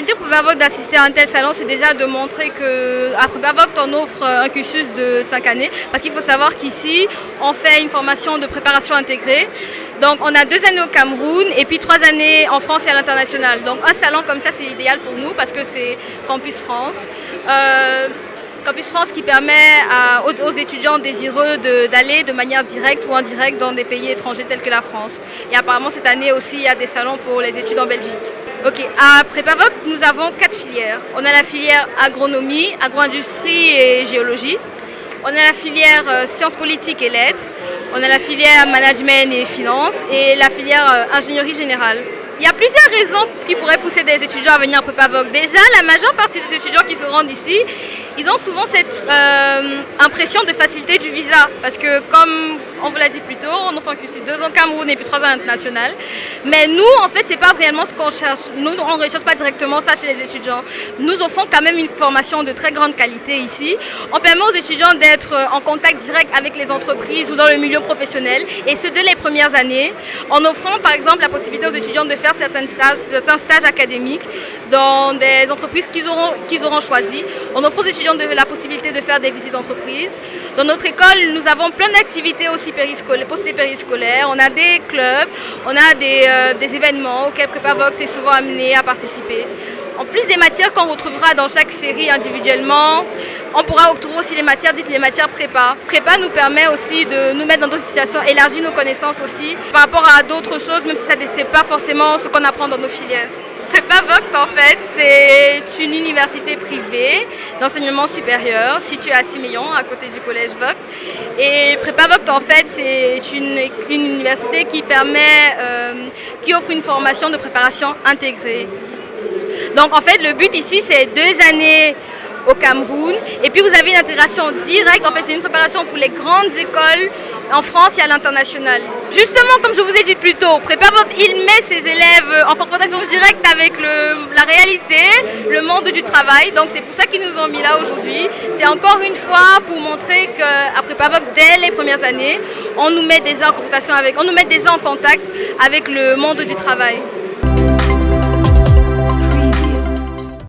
l'opportunité pour Prépavoc d'assister à un tel salon, c'est déjà de montrer qu'à Prépavoc, on offre un cursus de 5 années. Parce qu'il faut savoir qu'ici, on fait une formation de préparation intégrée. Donc on a 2 années au Cameroun et puis 3 années en France et à l'international. Donc un salon comme ça, c'est idéal pour nous parce que c'est Campus France. Campus France qui permet aux étudiants désireux d'aller de manière directe ou indirecte dans des pays étrangers tels que la France. Et apparemment cette année aussi il y a des salons pour les études en Belgique. Ok, à Prépavoc nous avons 4 filières. On a la filière agronomie, agro-industrie et géologie. On a la filière sciences politiques et lettres. On a la filière management et finances et la filière ingénierie générale. Il y a plusieurs raisons qui pourraient pousser des étudiants à venir à Prépavoc. Déjà, la majeure partie des étudiants qui se rendent ici, ils ont souvent cette impression de facilité du visa. Parce que comme on vous l'a dit plus tôt, on offre un cursus 2 ans au Cameroun et puis 3 ans international. Mais nous, en fait, c'est pas réellement ce qu'on cherche. Nous, on ne recherche pas directement ça chez les étudiants. Nous offrons quand même une formation de très grande qualité ici. On permet aux étudiants d'être en contact direct avec les entreprises ou dans le milieu professionnel. Et ce, dès les premières années, en offrant par exemple la possibilité aux étudiants de faire certains stages académiques dans des entreprises qu'ils auront choisies. On offre aux étudiants la possibilité de faire des visites d'entreprise. Dans notre école, nous avons plein d'activités aussi post-périscolaires. On a des clubs, on a des événements auxquels Prépavoc est souvent amené à participer. En plus des matières qu'on retrouvera dans chaque série individuellement, on pourra retrouver aussi les matières dites les matières prépa. Prépa nous permet aussi de nous mettre dans d'autres situations, élargir nos connaissances aussi par rapport à d'autres choses, même si ça n'est pas forcément ce qu'on apprend dans nos filières. Prépavoc, en fait, c'est une université privée d'enseignement supérieur située à Simillon, à côté du collège Voc. Et Prépavoc, en fait, c'est une université qui offre une formation de préparation intégrée. Donc, en fait, le but ici, c'est 2 années au Cameroun. Et puis, vous avez une intégration directe. En fait, c'est une préparation pour les grandes écoles en France et à l'international. Justement, comme je vous ai dit plus tôt, Prépavoc, il met ses élèves en confrontation directe avec la réalité, le monde du travail. Donc, c'est pour ça qu'ils nous ont mis là aujourd'hui. C'est encore une fois pour montrer qu'à Prépavoc, dès les premières années, on nous met déjà en confrontation on nous met déjà en contact avec le monde du travail.